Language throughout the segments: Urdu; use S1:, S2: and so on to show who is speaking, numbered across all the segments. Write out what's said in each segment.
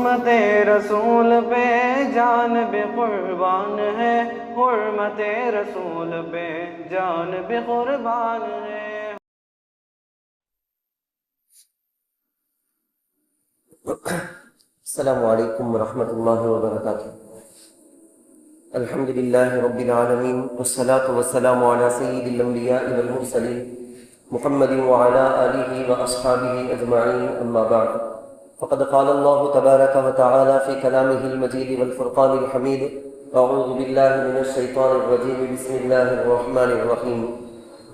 S1: حرمت رسول پہ جان بھی قربان ہے، حرمت رسول پہ جان بھی قربان ہے۔
S2: السلام علیکم ورحمۃ اللہ وبرکاتہ۔ الحمد للہ رب العالمین والصلاة والسلام علی سید الانبیاء والمرسلین محمد وعلی آلہ واصحابہ اجمعین، اما بعد فقد قال اللہ تبارک وتعالی فی کلامہ المجید والفرقان الحمید، اعوذ باللہ من الشیطان الرجیم، بسم اللہ الرحمن الرحیم،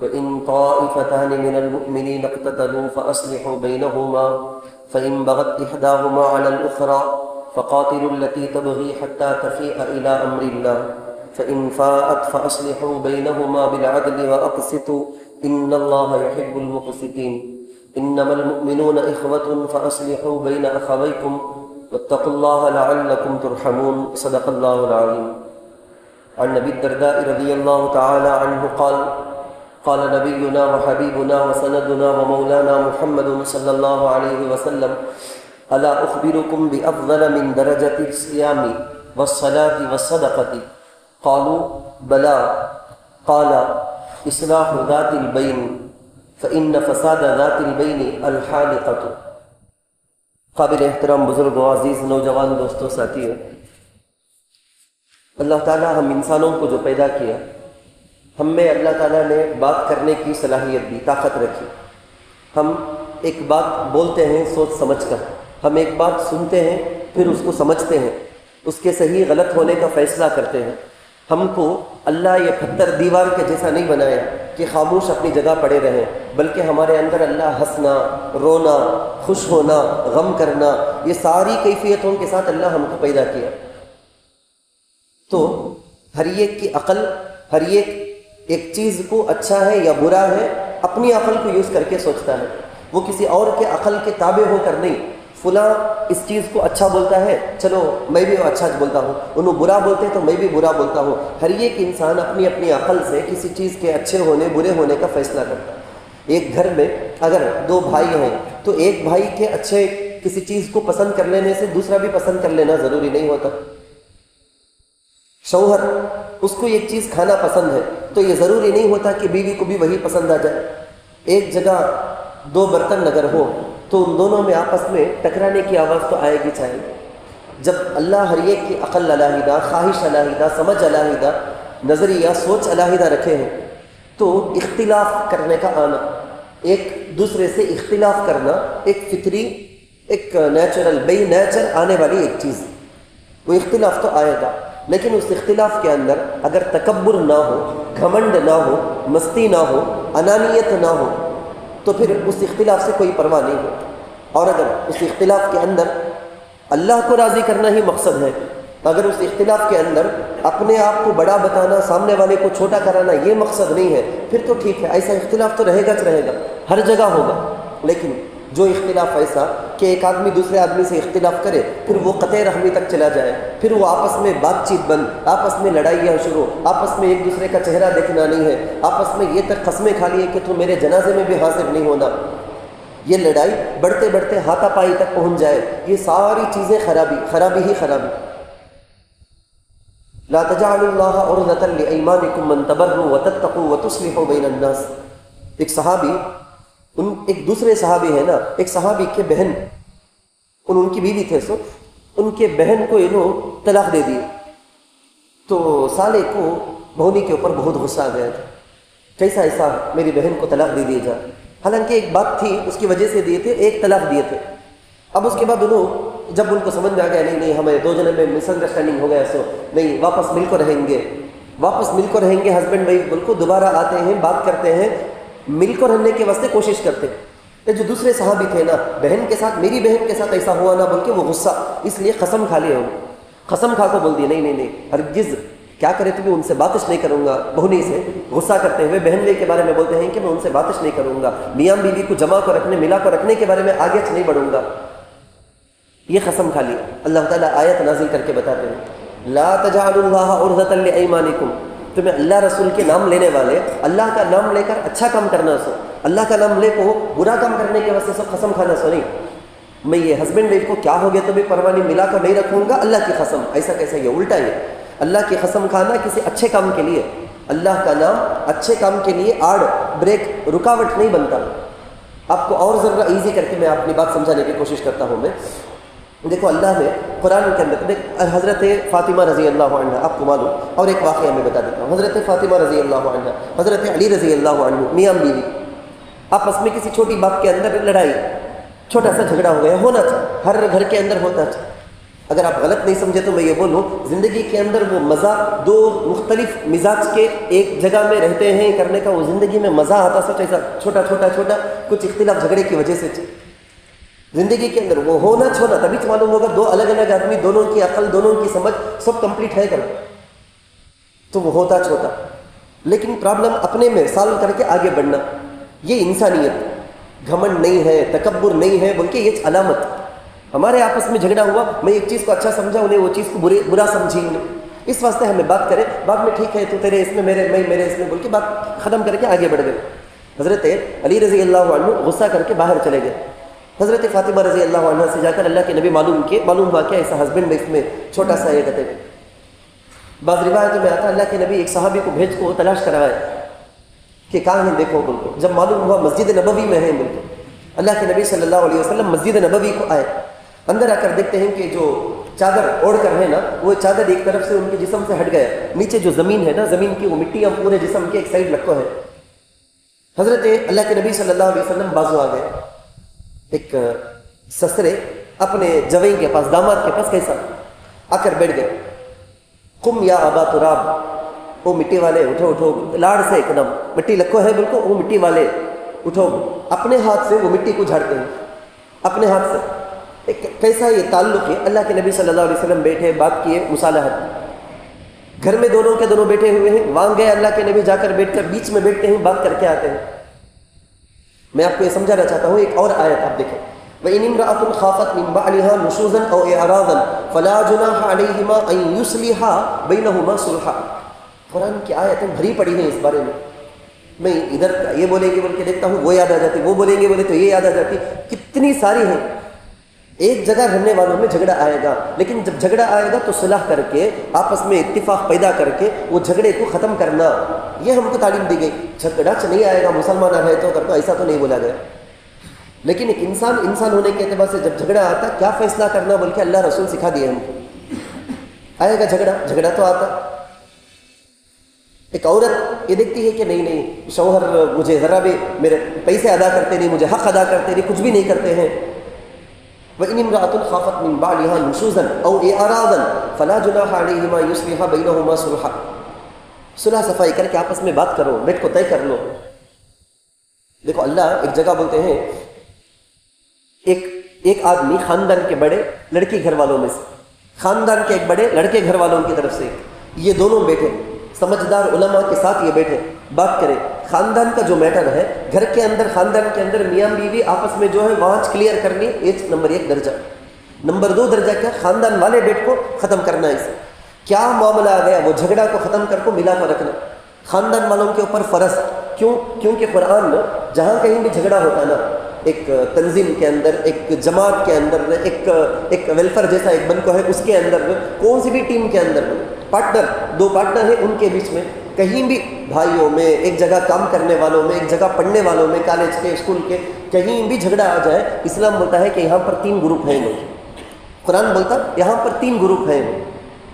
S2: وإن طائفتان من المؤمنین اقتتلوا فأصلحوا بینہما فإن بغت إحداهما على الأخرى فقاتلوا التي تبغي حتى تفيء إلى أمر الله فإن فاءت فأصلحوا بينهما بالعدل وأقسطوا إن الله يحب المقسطين إنما المؤمنون إخوة فأصلحوا بين أخويكم واتقوا الله لعلكم ترحمون، صدق الله العظيم۔ عن أبي الدرداء رضي الله تعالى عنه قال قال نبينا وحبيبنا وسندنا ومولانا محمد صلى الله عليه وسلم ألا أخبركم بأفضل من درجة الصيام والصلاة والصدقة؟ قالوا بلى، قال إصلاح ذات البين فإن فساد ذات البين الحالقة۔ قابل احترام بزرگوں، عزیز نوجوان دوستوں، ساتھیوں، اللہ تعالیٰ ہم انسانوں کو جو پیدا کیا، ہم میں اللہ تعالیٰ نے بات کرنے کی صلاحیت دی، طاقت رکھی۔ ہم ایک بات بولتے ہیں سوچ سمجھ کر، ہم ایک بات سنتے ہیں پھر اس کو سمجھتے ہیں، اس کے صحیح غلط ہونے کا فیصلہ کرتے ہیں۔ ہم کو اللہ یہ پتھر دیوار کے جیسا نہیں بنایا کہ خاموش اپنی جگہ پڑے رہیں، بلکہ ہمارے اندر اللہ ہنسنا، رونا، خوش ہونا، غم کرنا، یہ ساری کیفیتوں کے ساتھ اللہ ہم کو پیدا کیا۔ تو ہر ایک کی عقل، ہر ایک چیز کو اچھا ہے یا برا ہے اپنی عقل کو یوز کر کے سوچتا ہے، وہ کسی اور کے عقل کے تابع ہو کر نہیں۔ فلاں اس چیز کو اچھا بولتا ہے، چلو میں بھی اچھا بولتا ہوں، انہوں برا بولتے ہیں تو میں بھی برا بولتا ہوں۔ ہر ایک انسان اپنی اپنی عقل سے کسی چیز کے اچھے ہونے برے ہونے کا فیصلہ کرتا ہے۔ ایک گھر میں اگر دو بھائی ہیں تو ایک بھائی کے اچھے کسی چیز کو پسند کر لینے سے دوسرا بھی پسند کر لینا ضروری نہیں ہوتا۔ شوہر اس کو ایک چیز کھانا پسند ہے تو یہ ضروری نہیں ہوتا کہ بیوی کو بھی وہی پسند آ جائے۔ ایک جگہ دو برتن اگر ہو تو ان دونوں میں آپس میں ٹکرانے کی آواز تو آئے گی چاہے گی۔ جب اللہ ہر ایک کی عقل علیحدہ، خواہش علیحدہ، سمجھ علیحدہ، نظریہ سوچ علیحدہ رکھے ہیں تو اختلاف کرنے کا آنا، ایک دوسرے سے اختلاف کرنا ایک فطری، ایک نیچرل، بے نیچر آنے والی ایک چیز ہے۔ وہ اختلاف تو آئے گا، لیکن اس اختلاف کے اندر اگر تکبر نہ ہو، گھمنڈ نہ ہو، مستی نہ ہو، انانیت نہ ہو تو پھر اس اختلاف سے کوئی پرواہ نہیں ہو۔ اور اگر اس اختلاف کے اندر اللہ کو راضی کرنا ہی مقصد ہے، اگر اس اختلاف کے اندر اپنے آپ کو بڑا بتانا، سامنے والے کو چھوٹا کرانا یہ مقصد نہیں ہے، پھر تو ٹھیک ہے، ایسا اختلاف تو رہے گا ہر جگہ ہوگا۔ لیکن جو اختلاف ایسا کہ ایک آدمی دوسرے آدمی سے اختلاف کرے، پھر وہ قطع رحمی تک چلا جائے، پھر وہ آپس میں بات چیت بند، آپس میں لڑائیاں شروع، آپس میں ایک دوسرے کا چہرہ دیکھنا نہیں ہے، آپس میں یہ تک قسمیں کھا لیے کہ تو میرے جنازے میں بھی حاضر نہیں ہونا، یہ لڑائی بڑھتے بڑھتے ہاتھا پائی تک پہنچ جائے، یہ ساری چیزیں خرابی ہی خرابی۔ لا تجعلوا اللہ عرضة لأیمانکم من تبروا وتتقوا وتصلحوا بین الناس۔ ایک دوسرے صحابی ہے نا، ایک صحابی کے بہن، ان کی بیوی تھے، ان کے بہن کو انہوں طلاق دے دی، تو سالے کو بہنی کے اوپر بہت غصہ آ گیا تھا، کیسا ایسا میری بہن کو طلاق دے دی جائے، حالانکہ ایک بات تھی اس کی وجہ سے دیے تھے، ایک طلاق دیے تھے۔ اب اس کے بعد انہوں جب ان کو سمجھ میں آ گیا نہیں ہمیں دو جنے میں مس انڈرسٹینڈنگ ہو گیا، سو نہیں واپس مل کر رہیں گے، ہسبینڈ وائف بالکل دوبارہ آتے ہیں، بات کرتے ہیں، مل کر رہنے کے واسطے کوشش کرتے ہیں۔ جو دوسرے صحابی تھے نا، بہن کے ساتھ، میری بہن کے ساتھ ایسا ہوا نا بول کے وہ غصہ، اس لیے قسم کھا لیا، قسم کھا کو بول دی نہیں ہرگز، کیا کرے تو بھی ان سے باتش نہیں کروں گا۔ بہنی سے غصہ کرتے ہوئے بہن کے بارے میں بولتے ہیں کہ میں ان سے باتش نہیں کروں گا، میاں بیوی کو جمع کو رکھنے، ملا کو رکھنے کے بارے میں آگے نہیں بڑھوں گا، یہ قسم کھا لی۔ اللہ تعالیٰ آیت نازل کر کے بتاتے ہیں لا تجعلوا اللہ عرضة لأیمانکم، تمہیں اللہ رسول کے نام لینے والے، اللہ کا نام لے کر اچھا کام کرنا سو، اللہ کا نام لے کو برا کام کرنے کے واسطے سب قسم کھانا سو نہیں۔ میں یہ ہسبینڈ وائف کو کیا ہو گیا تو بھی پرواہ نہیں، ملا کر نہیں رکھوں گا، اللہ کی قسم، ایسا کیسا، یہ الٹا ہے۔ اللہ کی قسم کھانا کسی اچھے کام کے لیے، اللہ کا نام اچھے کام کے لیے آڑ بریک رکاوٹ نہیں بنتا۔ آپ کو اور ذرا ایزی کر کے میں اپنی بات سمجھانے کی کوشش کرتا ہوں۔ میں دیکھو اللہ نے قرآن کے اندر حضرت فاطمہ رضی اللہ عنہ، آپ کو معلوم، اور ایک واقعہ میں بتا دیتا ہوں۔ حضرت فاطمہ رضی اللہ عنہ، حضرت علی رضی اللہ عنہ، میاں بیوی آپس میں کسی چھوٹی بات کے اندر لڑائی، چھوٹا سا جھگڑا ہو گیا، ہونا تھا، ہر گھر کے اندر ہوتا تھا۔ اگر آپ غلط نہیں سمجھے تو میں یہ بولوں، زندگی کے اندر وہ مزہ دو مختلف مزاج کے ایک جگہ میں رہتے ہیں کرنے کا، وہ زندگی میں مزہ آتا سوچ ایسا چھوٹا کچھ اختلاف جھگڑے کی وجہ سے زندگی کے اندر وہ ہونا چھونا، تبھی تو معلوم ہوگا دو الگ الگ آدمی، دونوں کی عقل، دونوں کی سمجھ سب کمپلیٹ ہے کرو تو وہ ہوتا چھوٹا، لیکن پرابلم اپنے میں سالو کر کے آگے بڑھنا، یہ انسانیت، گھمنڈ نہیں ہے، تکبر نہیں ہے، بلکہ یہ علامت۔ ہمارے آپس میں جھگڑا ہوا، میں ایک چیز کو اچھا سمجھا، انہیں وہ چیز کو برا سمجھی، انہیں اس واسطے ہمیں بات کریں، بعد میں ٹھیک ہے تو تیرے اس میں میں میرے اس میں بول کے بات ختم کر کے آگے بڑھ گئے۔ حضرت علی رضی اللہ عنہ غصہ کر کے باہر چلے گئے، حضرت فاطمہ رضی اللہ عنہ سے جا کر اللہ کے نبی معلوم ہوا کہ ایسا ہسبینڈ وائف میں چھوٹا سا یہ کہتے ہیں، بعض روایتوں میں آتا اللہ کے نبی ایک صحابی کو بھیج کو تلاش کروائے کہ کہاں ہیں دیکھو، بول کو جب معلوم ہوا مسجد نبوی میں ہیں، بول کے اللہ کے نبی صلی اللہ علیہ وسلم مسجد نبوی کو آئے، اندر آ کر دیکھتے ہیں کہ جو چادر اوڑھ کر ہے نا، وہ چادر ایک طرف سے ان کے جسم سے ہٹ گیا، نیچے جو زمین ہے نا، زمین کی وہ مٹی اب پورے جسم کے ایک سائڈ لٹکو ہے۔ حضرت اللہ کے نبی صلی اللہ علیہ وسلم بازو آ گئے، ایک سسرے اپنے جوئی کے پاس، داماد کے پاس کیسا آ کر بیٹھ گئے، قم یا ابا تراب، وہ مٹی والے اٹھو، لاڑ سے ایک دم مٹی لکھو ہے بالکل، وہ مٹی والے اٹھو، اپنے ہاتھ سے وہ مٹی کو جھاڑتے ہیں، اپنے ہاتھ سے۔ ایک کیسا یہ تعلق ہے، اللہ کے نبی صلی اللہ علیہ وسلم بیٹھے، بات کیے، مصالحت، گھر میں دونوں کے دونوں بیٹھے ہوئے ہیں، وہاں گئے اللہ کے نبی، جا کر بیٹھ کر بیچ میں بیٹھتے ہیں، بات کر کے آتے ہیں۔ میں آپ کو یہ سمجھانا چاہتا ہوں، ایک اور آیت آپ دیکھیں، وَإِنِ امْرَأَةٌ خَافَتْ مِنْ بَعْلِهَا نُشُوزًا أَوْ إِعْرَاضًا فَلَا جُنَاحَ عَلَيْهِمَا أَنْ يُصْلِحَا بَيْنَهُمَا صُلْحًا۔ قرآن کی آیتیں بھری پڑی ہیں اس بارے میں، میں ادھر یہ بولیں گے بول کے دیکھتا ہوں وہ یاد آ جاتی، وہ بولیں گے بولے تو یہ یاد آ جاتی، کتنی ساری ہیں۔ ایک جگہ رہنے والوں میں جھگڑا آئے گا، لیکن جب جھگڑا آئے گا تو صلح کر کے، آپس میں اتفاق پیدا کر کے وہ جھگڑے کو ختم کرنا، یہ ہم کو تعلیم دی گئی۔ جھگڑا نہیں آئے گا مسلمان رہے تو کر، تو ایسا تو نہیں بولا گیا، لیکن ایک انسان ہونے کے اعتبار سے جب جھگڑا آتا کیا فیصلہ کرنا بول کے اللہ رسول سکھا دیے ہم کو۔ آئے گا جھگڑا تو آتا۔ ایک عورت یہ دیکھتی ہے کہ نہیں شوہر مجھے ذرا بھی میرے پیسے ادا کرتے نہیں، مجھے حق ادا کرتے نہیں، کچھ بھی نہیں کرتے ہیں۔ وَإِنِ امْرَأَةٌ خَافَتْ مِنْ بَعْلِهَا نُشُوزًا أَوْ إِعْرَاضًا فَلَا جُنَاحَ عَلَيْهِمَا يُصْلِحَا بَيْنَهُمَا صُلْحًا، صلح صفائی کر کے آپس میں بات کرو، بیٹ کو طے کر لو۔ دیکھو اللہ ایک جگہ بولتے ہیں، ایک آدمی خاندان کے بڑے لڑکی گھر والوں میں سے، خاندان کے ایک بڑے لڑکے گھر والوں کی طرف سے، یہ دونوں بیٹھے سمجھدار علماء کے ساتھ، یہ بیٹھے بات کریں، خاندان کا جو میٹر ہے گھر کے اندر، خاندان کے اندر میاں بیوی آپس میں جو ہے وہاں کلیئر کرنی، نمبر 1 درجہ۔ نمبر 2 درجہ کیا، خاندان والے بیٹ کو ختم کرنا، اسے کیا معاملہ آ گیا وہ جھگڑا کو ختم کر کو ملا کر رکھنا، خاندان والوں کے اوپر فرض۔ کیونکہ قرآن میں جہاں کہیں بھی جھگڑا ہوتا ہے نا، ایک تنظیم کے اندر، ایک جماعت کے اندر، ایک ویلفیئر جیسا ایک بن کو ہے، اس کے اندر کون سی بھی ٹیم کے اندر پارٹنر، 2 پارٹنر ہیں، ان کے بیچ میں کہیں بھی بھائیوں میں، ایک جگہ کام کرنے والوں میں، ایک جگہ پڑھنے والوں میں، کالج کے، اسکول کے، کہیں بھی جھگڑا آ جائے، اسلام بولتا ہے کہ یہاں پر 3 گروپ ہیں لوگ۔ قرآن بولتا یہاں پر 3 گروپ ہیں،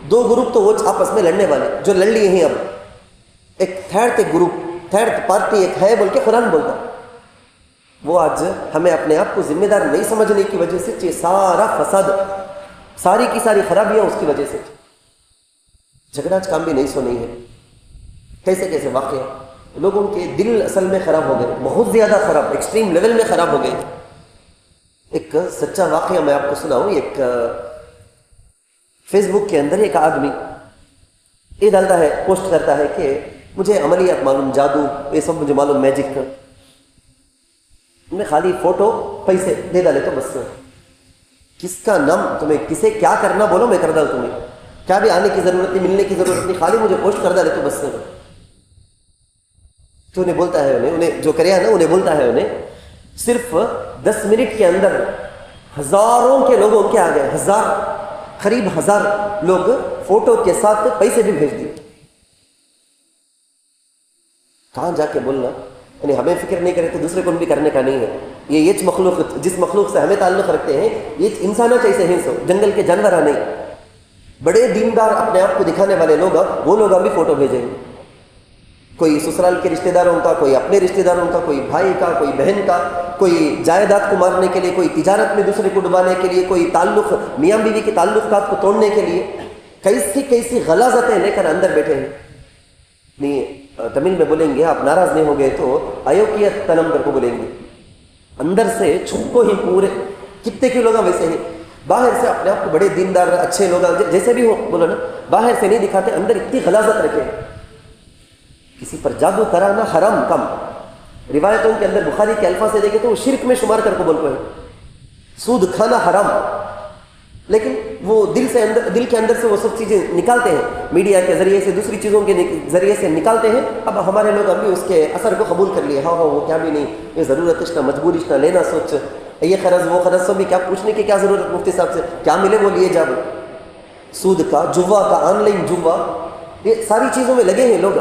S2: 2 گروپ تو وہ آپس میں لڑنے والے جو لڑ لیے ہیں، اب ایک تھرڈ پارٹی ایک ہے بول کے قرآن بولتا۔ وہ آج ہمیں اپنے آپ کو ذمہ دار نہیں سمجھنے کی وجہ سے سارا فساد، ساری کی ساری خرابیاں اس کی وجہ سے، جھگڑا کام بھی نہیں سنی ہے۔ کیسے واقعہ، لوگوں کے دل اصل میں خراب ہو گئے، بہت زیادہ خراب، ایکسٹریم لیول میں خراب ہو گئے۔ ایک سچا واقعہ میں آپ کو سناؤں، ایک فیس بک کے اندر ایک آدمی یہ ڈالتا ہے، پوسٹ کرتا ہے کہ مجھے عملیات معلوم، جادو یہ سب مجھے معلوم، میجک کا، میں خالی فوٹو پیسے دے ڈالے تو بس، کس کا نام تمہیں کسے کیا کرنا بولو میں کر ڈال، تمہیں کیا بھی آنے کی ضرورت نہیں، ملنے کی ضرورت نہیں، خالی مجھے پوسٹ کر ڈالے تو بس۔ تو انہیں بولتا ہے، انہیں جو کرے نا، انہیں بولتا ہے، انہیں صرف 10 منٹ کے اندر ہزاروں کے لوگ ان کے آ گئے، قریب 1000 لوگ فوٹو کے ساتھ پیسے بھی بھیج دیے. کہاں جا کے بولنا، یعنی ہمیں فکر نہیں کرے تو دوسرے کو بھی کرنے کا نہیں ہے. یہ مخلوق جس مخلوق سے ہمیں تعلق رکھتے ہیں یہ انسانہ چیسے ہیں، سو جنگل کے جانور نہیں. بڑے دیندار اپنے آپ کو دکھانے والے لوگ وہ لوگ بھی فوٹو بھیجیں گے، کوئی سسرال کے رشتہ داروں کا، کوئی اپنے رشتہ داروں کا، کوئی بھائی کا، کوئی بہن کا، کوئی جائیداد کو مارنے کے لیے، کوئی تجارت میں دوسرے کو ڈبانے کے لیے، کوئی تعلق میاں بیوی کے تعلقات کو توڑنے کے لیے. کیسی غلاظتیں لے کر اندر بیٹھے ہیں. نہیں تمل میں بولیں گے، آپ ناراض نہیں ہو گئے تو ایوکیت تنم کر کو بولیں گے. اندر سے چھپ کو ہی پورے کتنے کے لوگ ویسے ہیں. باہر سے اپنے آپ کو بڑے دیندار اچھے لوگ جیسے بھی ہو بولو نا، باہر سے نہیں دکھاتے، اندر اتنی غلاظت رکھے. کسی پر جادو کرانا حرام کم. روایتوں کے اندر بخاری کے الفاظ سے دیکھیں تو وہ شرک میں شمار کر کو بولتے ہیں. سود کھانا حرام، لیکن وہ دل کے اندر سے وہ سب چیزیں نکالتے ہیں، میڈیا کے ذریعے سے، دوسری چیزوں کے ذریعے سے نکالتے ہیں. اب ہمارے لوگ ابھی اس کے اثر کو قبول کر لیے. ہاں وہ کیا بھی نہیں، یہ ضرورت اس کا مجبوری اس کا لینا، سوچ یہ قرض وہ قرض، سب بھی کیا پوچھنے کی کیا ضرورت مفتی صاحب سے، کیا ملے وہ لیے جاؤ. سود کا، جوا کا، آن لائن جوا، یہ ساری چیزوں میں لگے ہیں لوگ.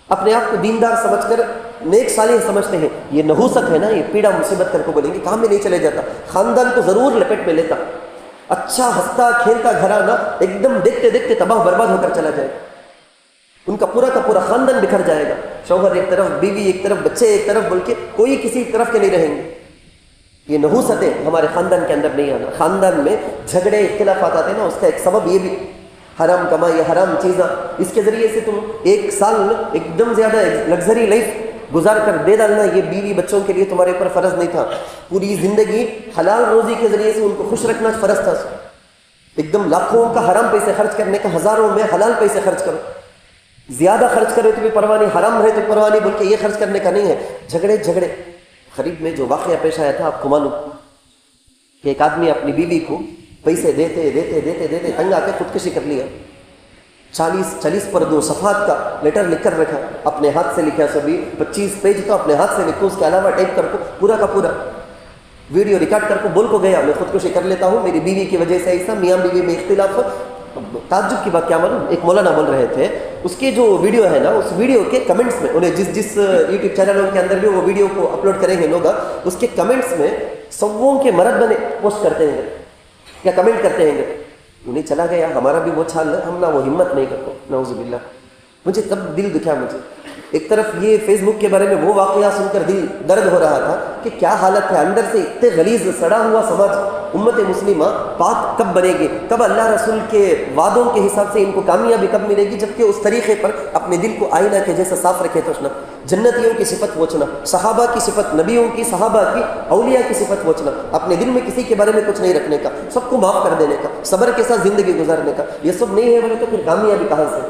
S2: اپنے آپ کو دیندار سمجھ کر نیک صالح سمجھتے ہیں. یہ نحوست ہے نا، یہ پیڑا مصیبت کر کو بولیں گے، کام میں نہیں چلے جاتا. خاندان کو ضرور لپیٹ میں لیتا. اچھا ہنستا کھیلتا گھرانہ ایک دم دیکھتے دیکھتے تباہ برباد ہو کر چلا جائے. ان کا پورا خاندان بکھر جائے گا. شوہر ایک طرف، بیوی ایک طرف، بچے ایک طرف، بول کے کوئی کسی طرف کے نہیں رہیں گے. یہ نحوستیں ہمارے خاندان کے اندر نہیں آنا. خاندان میں جھگڑے اختلافات آتے ہیں نا، اس کا ایک سبب یہ بھی حرام کمائی، حرام چیزاں. اس کے ذریعے سے تم ایک سال ایک دم زیادہ لگژری لائف گزار کر دے ڈالنا، یہ بیوی بچوں کے لیے تمہارے اوپر فرض نہیں تھا. پوری زندگی حلال روزی کے ذریعے سے ان کو خوش رکھنا فرض تھا. ایک دم لاکھوں کا حرام پیسے خرچ کرنے کا، ہزاروں میں حلال پیسے خرچ کرو. زیادہ خرچ کرے تو بھی پرواہ نہیں، حرام رہے تو پرواہ نہیں، بول کے یہ خرچ کرنے کا نہیں ہے. جھگڑے قریب میں جو واقعہ پیش آیا تھا آپ کو معلوم کہ ایک آدمی اپنی بیوی کو پیسے دیتے تنگ آ کے خودکشی کر لیا. 40 پر 2 صفحات کا لیٹر لکھ کر رکھا، اپنے ہاتھ سے لکھا. سبھی 25 پیج تو اپنے ہاتھ سے لکھو، اس کے علاوہ ٹائپ کر کو پورا کا پورا ویڈیو ریکارڈ کر کو بول کو گیا، میں خودکشی کر لیتا ہوں، میری بیوی کی وجہ سے ایسا، میاں بیوی میں اختلاف. تعجب کی بات کیا معلوم، ایک مولانا بول رہے تھے، اس کے جو ویڈیو ہے نا، اس ویڈیو کے کمنٹس میں انہیں جس یوٹیوب چینلوں کے اندر بھی وہ ویڈیو کو اپلوڈ کریں گے لوگ، اس کے کمنٹس میں سووں کے مرد بنے پوسٹ کرتے ہیں یا کمنٹ کرتے ہیں. انہیں چلا گیا، ہمارا بھی وہ چھال ہے، ہم نہ وہ ہمت نہیں کرتے. نعوذ باللہ. مجھے تب دل دکھا. مجھے ایک طرف یہ فیس بک کے بارے میں وہ واقعہ سن کر دل درد ہو رہا تھا کہ کیا حالت ہے اندر سے. اتنے غلیظ سڑا ہوا سماج، امت مسلمہ پاک کب بنے گی، کب اللہ رسول کے وعدوں کے حساب سے ان کو کامیابی کب ملے گی، جبکہ اس طریقے پر اپنے دل کو آئینہ کے جیسا صاف رکھے تو جنتیوں کی صفت وچنا، صحابہ کی صفت، نبیوں کی، صحابہ کی، اولیاء کی صفت وچنا، اپنے دل میں کسی کے بارے میں کچھ نہیں رکھنے کا، سب کو معاف کر دینے کا، صبر کے ساتھ زندگی گزارنے کا. یہ سب نہیں ہے بولے تو پھر کامیابی کہاں سے؟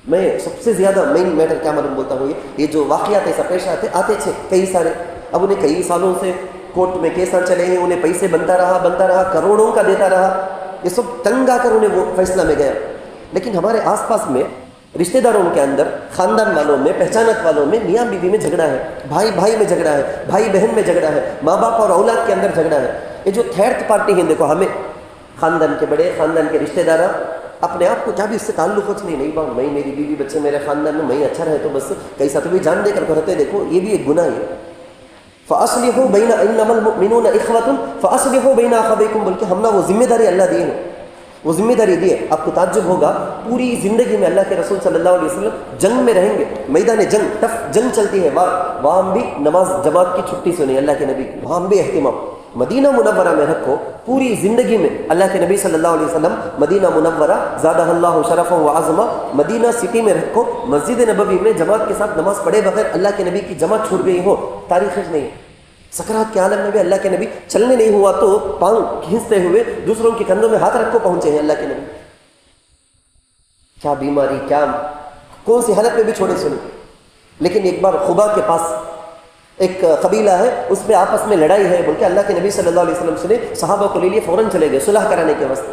S2: میں سب سے زیادہ مین میٹر کیا معلوم بولتا ہوں، یہ جو واقعات ایسا پیش آتے تھے کئی سارے. اب انہیں کئی سالوں سے کورٹ میں کیساں چلے ہیں، انہیں پیسے بنتا رہا، کروڑوں کا دیتا رہا. یہ سب تنگ آ کر انہیں وہ فیصلہ میں گیا. لیکن ہمارے آس پاس میں رشتہ داروں کے اندر، خاندان والوں میں، پہچانت والوں میں میاں بیوی میں جھگڑا ہے، بھائی میں جھگڑا ہے، بھائی بہن میں جھگڑا ہے، ماں باپ اور اولاد کے اندر جھگڑا ہے. یہ جو تھرڈ پارٹی ہیں، دیکھو ہمیں خاندان کے بڑے، خاندان کے رشتہ دار اپنے آپ کو کیا بھی اس سے تعلق کچھ نہیں با میں، میری بیوی بچے میرے خاندان میں، میں اچھا رہے تو بس، کیسا تو بھی جان دے کر کرتے. دیکھو یہ بھی ایک گناہ ہے. فَأَصْلِحُوا بَيْنَ إِنَّمَا الْمُؤْمِنُونَ إِخْوَةٌ فَأَصْلِحُوا بَيْنَ أَخَوَيْكُمْ بول کے ہم نے وہ ذمہ داری اللہ دی ہے، وہ ذمہ داری دی ہے. آپ کو تعجب ہوگا، پوری زندگی میں اللہ کے رسول صلی اللہ علیہ وسلم جنگ میں رہیں گے، میدان جنگ، ٹف جنگ چلتی ہے، وہاں بھی نماز جماعت کی چھٹی سنی اللہ کے نبی، وہاں بھی اہتمام. مدینہ منورہ میں رکھو، پوری زندگی میں اللہ کے نبی صلی اللہ علیہ وسلم مدینہ منورہ زادہ اللہ شرفا و عظمہ، مدینہ سٹی میں رکھو، مسجد نبوی میں جماعت کے ساتھ نماز پڑھے بغیر اللہ کے نبی کی جماعت چھوٹ گئی ہو، تاریخ نہیں. سکرات کے عالم میں بھی اللہ کے نبی چلنے نہیں ہوا تو پاؤں کھینچتے ہوئے دوسروں کے کندھوں میں ہاتھ رکھ کو پہنچے ہیں اللہ کے نبی. کیا بیماری، کیا کون سی حالت میں بھی چھوڑے سنے. لیکن ایک بار خبا کے پاس ایک قبیلہ ہے، اس میں آپس میں لڑائی ہے بول کے اللہ کے نبی صلی اللہ علیہ وسلم سے صحابہ کو لے لیے فوراً چلے گئے صلح کرانے کے واسطے.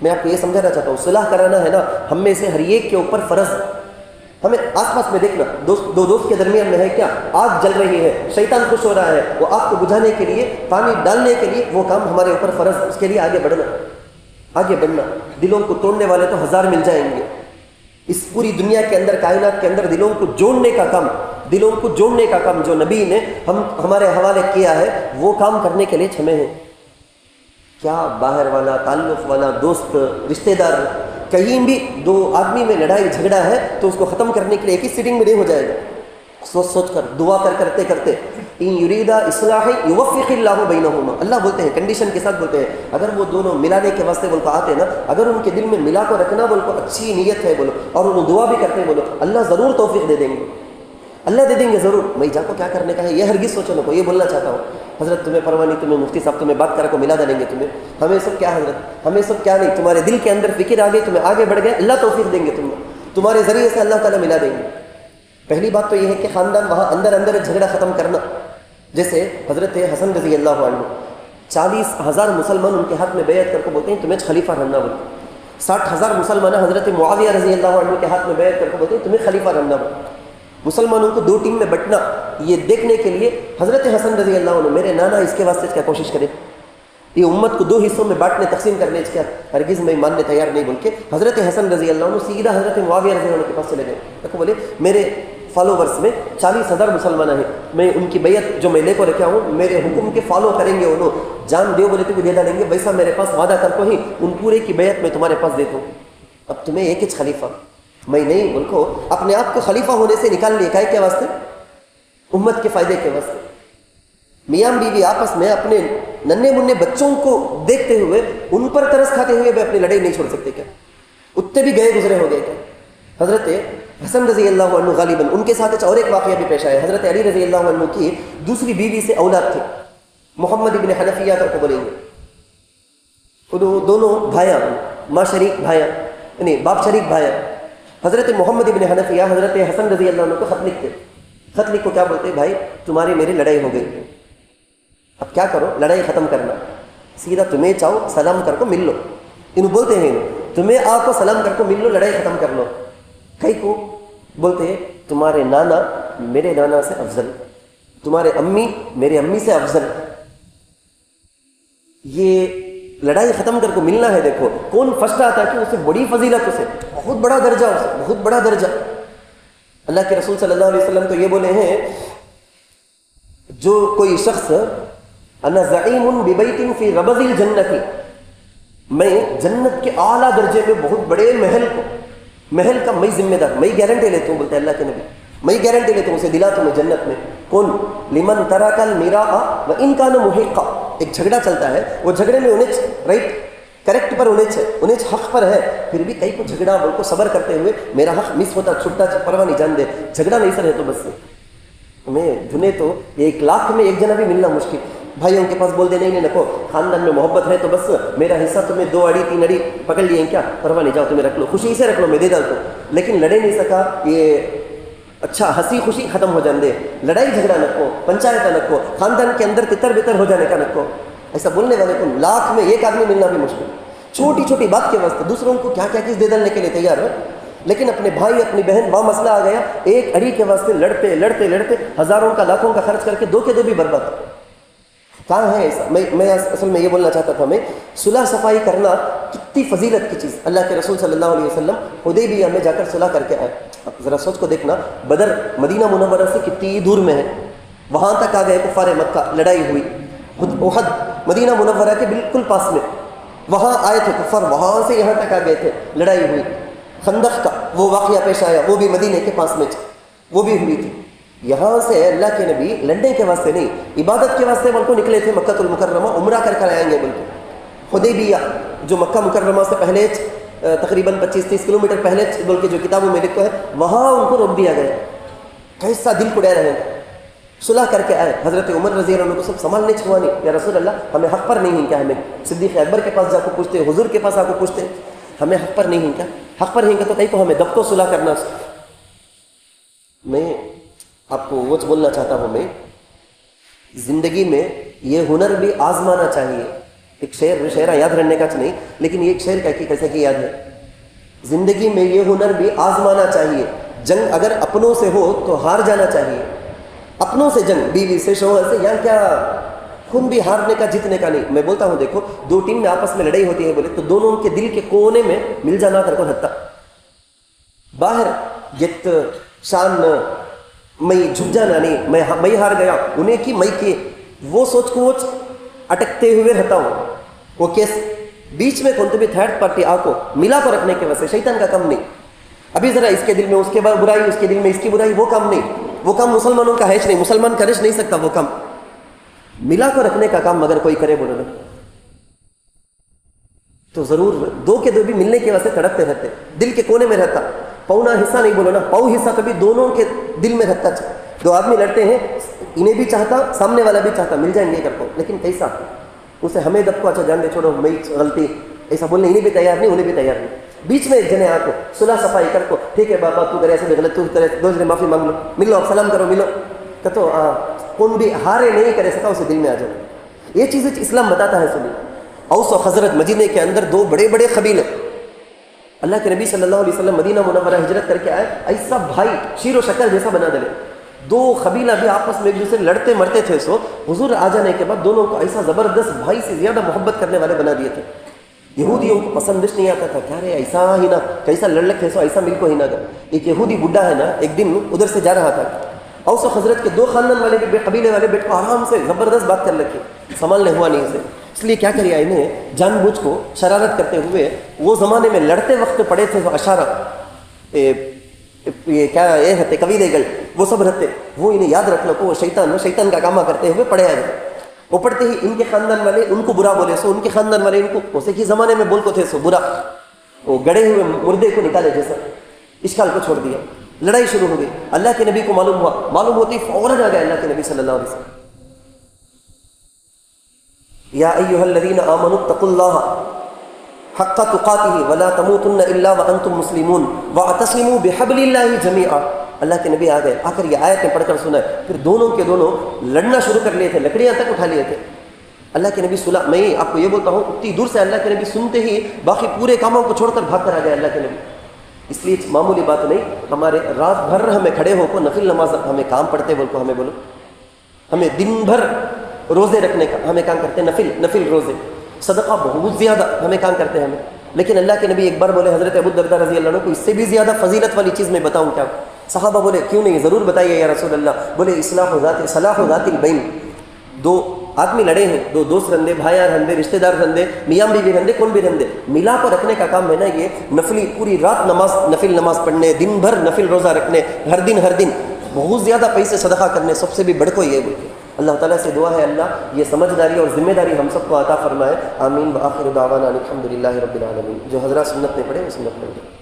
S2: میں آپ کو یہ سمجھانا چاہتا ہوں، صلح کرانا ہے نا ہم میں سے ہر ایک کے اوپر فرض. ہمیں آس پاس میں دیکھنا، دو دوست کے درمیان میں ہے کیا، آگ جل رہی ہے، شیطان خوش ہو رہا ہے، وہ آگ کو بجھانے کے لیے، پانی ڈالنے کے لیے وہ کام ہمارے اوپر فرض، اس کے لیے آگے بڑھنا. دلوں کو توڑنے والے تو ہزار مل جائیں گے. اس پوری دنیا کے اندر، کائنات کے اندر دلوں کو جوڑنے کا کام جو نبی نے ہمارے حوالے کیا ہے، وہ کام کرنے کے لیے ہمیں ہیں. کیا باہر والا، تعلق والا، دوست، رشتہ دار، کہیں بھی دو آدمی میں لڑائی جھگڑا ہے تو اس کو ختم کرنے کے لیے ایک ہی سیٹنگ میں نہیں ہو جائے گا. سوچ کر، دعا کرتے ان یریدا اصلاح یوفق اللہ بینہما. اللہ بولتے ہیں، کنڈیشن کے ساتھ بولتے ہیں، اگر وہ دونوں ملانے کے واسطے بول کو آتے نا، اگر ان کے دل میں ملا کو رکھنا بول کو اچھی نیت ہے بولو، اور انہوں دعا بھی کرتے ہیں بولو، اللہ ضرور توفیق دے دیں گے، اللہ دے دیں گے ضرور. میں جا کو کیا کرنے کا ہے یہ ہرگز سوچو نہ کو. یہ بولنا چاہتا ہوں حضرت تمہیں پرواہ نہیں، تمہیں مفتی صاحب تمہیں بات کر کو ملا دیں گے تمہیں. ہمیں سب کیا حضرت، ہمیں سب کیا نہیں، تمہارے دل کے اندر فکر آ گئی، تمہیں آگے بڑھ گئے، اللہ توفیق دیں گے، تمہارے ذریعے سے اللہ تعالیٰ ملا دیں گے. پہلی بات تو یہ ہے کہ خاندان وہاں اندر جھگڑا ختم کرنا. جیسے حضرت حسن رضی اللہ عنہ 40,000 مسلمان ان کے ہاتھ میں بیعت کر کے بولتے ہیں تمہیں خلیفہ رہنا بولتے. 60,000 مسلمان حضرت معاویہ رضی اللہ عنہ کے ہاتھ میں بیعت کر کے بولتے ہیں تمہیں خلیفہ رہنا بولتے. مسلمانوں کو دو ٹیم میں بٹنا، یہ دیکھنے کے لیے حضرت حسن رضی اللہ عنہ، میرے نانا اس کے واسطے کیا کوشش کرے، یہ امت کو 2 حصوں میں بانٹنے، تقسیم کرنے، اس کیا ہرگز میں ماننے تیار نہیں بول کے حضرت حسن رضی اللہ عنہ سیدھا حضرت معاویہ رضی اللہ عنہ کے پاس چلے گئے. دیکھو بولے میرے فالوورس میں 40,000 مسلمان ہیں، میں ان کی بیعت جو میں لے کو رکھا ہوں، میرے حکم کے فالو کریں گے، انہوں جان دیو بولے تو بھی دے ڈالیں گے، ویسا میرے پاس وعدہ کر کو ہی ان پورے کی بیعت میں تمہارے پاس دیتا ہوں. اب تمہیں ایک ہی خلیفہ میں نہیں بول کو اپنے آپ کو خلیفہ ہونے سے نکال لیا، کیا واسطے، امت کے فائدے کے واسطے. میاں بیوی آپس میں اپنے ننھے منھے بچوں کو دیکھتے ہوئے ان پر ترس کھاتے ہوئے بھی اپنی لڑائی نہیں چھوڑ سکتے کیا، اتنے بھی گئے گزرے ہو گئے کیا. حضرت حسن رضی اللہ عنہ غالباً ان کے ساتھ اور ایک واقعہ بھی پیش آیا. حضرت علی رضی اللہ عنہ کی دوسری بیوی سے اولاد تھے، محمد ابن حنفیہ کر کے بولیں گے. دونوں بھائیاں، ماں شریک بھائیاں، یعنی باپ شریک بھائیاں. حضرت محمد ابن حنفیہ حضرت حسن رضی اللہ عنہ کو خط لکھتے. خط لکھ کو کیا بولتے، بھائی تمہاری میری لڑائی ہو گئی، اب کیا کرو، لڑائی ختم کرنا، سیدھا تمہیں چاہو سلام کر کو مل لو. انہوں بولتے ہیں تمہیں آپ کو سلام کر کو مل لو، لڑائی ختم کر لو. کئی کو بولتے ہیں تمہارے نانا میرے نانا سے افضل، تمہارے امی میرے امی سے افضل. یہ لڑائی ختم کر کو ملنا ہے. دیکھو کون فرسٹ آتا کہ اسے بڑی فضیلت، اسے بہت بڑا درجہ، اسے بہت بڑا درجہ. اللہ کے رسول صلی اللہ علیہ وسلم تو یہ بولے ہیں، جو کوئی شخص انا زعیم ببیت فی ربض الجنت، میں جنت کے اعلیٰ درجے میں بہت بڑے محل کا میں ذمہ دار، میں گارنٹی لیتا ہوں، بولتے ہیں اللہ کے نبی، میں گارنٹی لیتا ہوں، اسے دلاتا ہوں جنت میں. کون، لمن ترک المراء وان کان محقا. ایک جھگڑا چلتا ہے، وہ جھگڑے میں انہیں رائٹ کریکٹ پر انہیں حق پر ہے، پھر بھی کئی کو جھگڑا بول کو صبر کرتے ہوئے میرا حق مس ہوتا چھٹتا پرواہ نہیں، جان دے جھگڑا نہیں سر ہے تو بس میں دھنے تو 1,00,000 میں ایک جنا بھی ملنا مشکل. بھائیوں کے پاس بول دے نہیں نکو، خاندان میں محبت ہے تو بس میرا حصہ تمہیں 2 اڑی 3 اڑی پکڑ لیے ہیں کیا، پرواہ نہیں، جاؤ تمہیں رکھ لو، خوشی سے رکھ لو، میں دے ڈالتا ہوں. لیکن لڑے نہیں سکا، یہ اچھا ہنسی خوشی ختم ہو جان دے، لڑائی جھگڑا نکو، پنچایت نکو، خاندان کے اندر تتر بتر ہو جانے کا نکو. ایسا بولنے والے کو 1,00,000 میں ایک آدمی ملنا بھی مشکل. چھوٹی چھوٹی بات کے واسطے دوسروں کو کیا کیا چیز دے ڈالنے کے لیے تیار ہے، لیکن اپنے بھائی اپنی بہن وہاں مسئلہ آ گیا، ایک اڑی کے واسطے لڑتے ہزاروں کا لاکھوں کا خرچ کر کے 2 کے 2 بھی برباد. کہاں ہے ایسا؟ میں اصل میں یہ بولنا چاہتا تھا، میں صلح صفائی کرنا کتنی فضیلت کی چیز. اللہ کے رسول صلی اللہ علیہ وسلم حدیبیہ میں جا کر صلح کر کے آئے. ذرا سوچ کو دیکھنا، بدر مدینہ منورہ سے کتنی دور میں ہے، وہاں تک آ گئے کفار مکہ، لڑائی ہوئی. احد مدینہ منورہ کے بالکل پاس میں، وہاں آئے تھے کفار، وہاں سے یہاں تک آ گئے تھے، لڑائی ہوئی. خندق کا وہ واقعہ پیش آیا، وہ بھی مدینے کے پاس میں وہ بھی ہوئی تھی. یہاں سے اللہ کے نبی لڑنے کے واسطے نہیں، عبادت کے واسطے بلکہ نکلے تھے مکہ المکرمہ، عمرہ کر کر آئیں گے. بلکہ حدیبیہ جو مکہ مکرمہ سے پہلے تقریباً 25-30 کلومیٹر پہلے بول کے جو کتابوں میں لکھا ہے، وہاں ان کو روک دیا گیا. کیسا دل کڑے رہے، صلح کر کے آئے. حضرت عمر رضی اللہ عنہ کو سب سنبھالنے چھوانی، یا رسول اللہ ہمیں حق پر نہیں ہیں کیا؟ ہمیں صدیق اکبر کے پاس جا کو پوچھتے، حضور کے پاس آ کو پوچھتے، ہمیں حق پر نہیں ہیں کیا؟ حق پر ہیں کہ تو کہیں کو ہمیں دب کو صلح کرنا. میں آپ کو وہ بولنا چاہتا ہوں، میں زندگی میں یہ ہنر بھی آزمانا چاہیے. ایک شعر یاد رہنے کا نہیں، لیکن یہ ایک شعر کا کہ کیسے کہ یاد ہے، زندگی میں یہ ہنر بھی آزمانا چاہیے، جنگ اگر اپنوں سے ہو تو ہار جانا چاہیے. اپنوں سے جنگ، بیوی سے، شوہر سے، یہاں کیا خون بھی ہارنے کا جیتنے کا نہیں. میں بولتا ہوں دیکھو، دو ٹیم میں آپس میں لڑائی ہوتی ہے بولے تو دونوں کے دل کے کونے میں مل جانا کر کو ہتھا باہر گت شان میں جھک جانا نہیں، میں ہار گیا انہیں کی میں کی، وہ سوچ کو اٹکتے ہوئے رہتا ہوں. وہ کیس بیچ میں کون تو بھی تھرڈ پارٹی آ کو ملا کو رکھنے کے وجہ شیطان کا کام نہیں. ابھی ذرا اس کے دل میں اس کے بعد برائی، اس کے دل میں اس کی برائی، وہ کام نہیں. وہ کام مسلمانوں کا ہے نہیں، مسلمان کرش نہیں سکتا. وہ کام ملا کو رکھنے کا کام اگر کوئی کرے بولو نا تو ضرور دو کے دو بھی ملنے کے واسطے تڑپتے رہتے، دل کے کونے میں رہتا. پونا حصہ نہیں بولو نا، پاؤ حصہ کبھی دونوں کے دل میں رہتا. دو آدمی لڑتے ہیں، انہیں بھی چاہتا، سامنے والا بھی چاہتا، مل جائیں گے کر کو، لیکن کیسا اسے ہمیں دب کو اچھا جان دے چھوڑو میں غلطی ایسا بولنے انہیں بھی تیار نہیں، انہیں بھی تیار نہیں. بیچ میں ایک جنے آ کو صلح صفائی کر کو، ٹھیک ہے بابا تو کرے ایسے بھی غلط، تو کرے دو جنے معافی مانگ لو، مل لو، سلام کرو، ملو تو کون بھی ہارے نہیں کرے سکا اسے دل میں آ جائے. یہ چیزیں اسلام بتاتا ہے. سنی اوس و خزرج مدینے کے اندر دو بڑے بڑے قبیلے، اللہ کے نبی صلی اللہ علیہ وسلم مدینہ منورہ ہجرت کر کے آئے، ایسا بھائی شیر و شکر جیسا بنا دلے. دو قبیلہ بھی آپس میں ایک دوسرے لڑتے مرتے تھے. سو حضور آ جانے کے بعد دونوں کو ایسا زبردست بھائی سے زیادہ محبت کرنے والے بنا دیے تھے. یہودیوں کو پسند نہیں آتا تھا، کیا رے ایسا ہی نا، کیسا لڑ لکھے سو ایسا مل کو ہی نہ کر. ایک یہودی بڈھا ہے نا، ایک دن ادھر سے جا رہا تھا، اوس و خزرج کے دو خاندان والے بھی قبیلے والے بیٹھ کو آرام سے زبردست بات کر رکھے، سنبھالنے ہوا نہیں اسے. اس لیے کیا کریا انہیں جان بوجھ کو شرارت کرتے ہوئے، وہ زمانے میں لڑتے وقت پڑے تھے وہ اشارہ، یہ کیا یہ رہتے قبیلے گل، وہ سب رہتے، وہ انہیں یاد رکھ لو کہ وہ شیطان کا کامہ کرتے ہوئے پڑے آئے. وہ پڑھتے ہی ان کے خاندان والے ان کو برا بولے، سو ان کے خاندان والے ان کو اسے کی زمانے میں بول کو تھے سو برا، وہ گڑے ہوئے مردے کو نکالے جیسا اشکال کو چھوڑ دیا. لڑائی شروع ہو گئی. اللہ کے نبی کو معلوم ہوتی فوراً آ گئے اللہ کے نبی صلی اللہ علیہ وسلم. یا ایھا الذین آمنوا اتقوا اللہ حق تقاتہ ولا تموتن الا وانتم مسلمون واعتصموا بحبل اللہ جميعا. اللہ کے نبی آ گئے، آ کر یہ آیتیں پڑھ کر سنا ہے. پھر دونوں کے دونوں لڑنا شروع کر لیے تھے، لکڑیاں تک اٹھا لیے تھے. اللہ کے نبی صلح، میں آپ کو یہ بولتا ہوں اتنی دور سے اللہ کے نبی سنتے ہی باقی پورے کاموں کو چھوڑ کر بھاگ کر آ گئے اللہ کے نبی. اس لیے معمولی بات نہیں. ہمارے رات بھر ہمیں کھڑے ہو کو نفل نماز ہمیں کام پڑھتے بول کو ہمیں بولو، ہمیں دن بھر روزے رکھنے کا ہمیں کام کرتے ہیں، نفل روزے، صدقہ بہت زیادہ ہمیں کام کرتے ہیں ہمیں. لیکن اللہ کے نبی ایک بار بولے، حضرت ابو الدرداء رضی اللہ عنہ کو اس سے بھی زیادہ فضیلت والی چیز میں بتاؤں کیا؟ صحابہ بولے کیوں نہیں، ضرور بتائیے یا رسول اللہ. بولے صلاح ذات البین. دو آدمی لڑے ہیں، دو دوست رندے، بھائیاں رندے، رشتہ دار رندے، میاں بیوی رندے، کون بھی رندے، ملا کو رکھنے کا کام ہے نا یہ. نفلی پوری رات نفل نماز پڑھنے، دن بھر نفل روزہ رکھنے، ہر دن بہت زیادہ پیسے صدقہ کرنے، سب سے بھی بڑھ کو یہ بول کے. اللہ تعالیٰ سے دعا ہے اللہ یہ سمجھداری اور ذمہ داری ہم سب کو عطا فرمائے. آمین. وآخر دعوانا الحمد للہ رب العالمین. جو حضرات سنت نے پڑھے وہ سنت پڑھ لیں.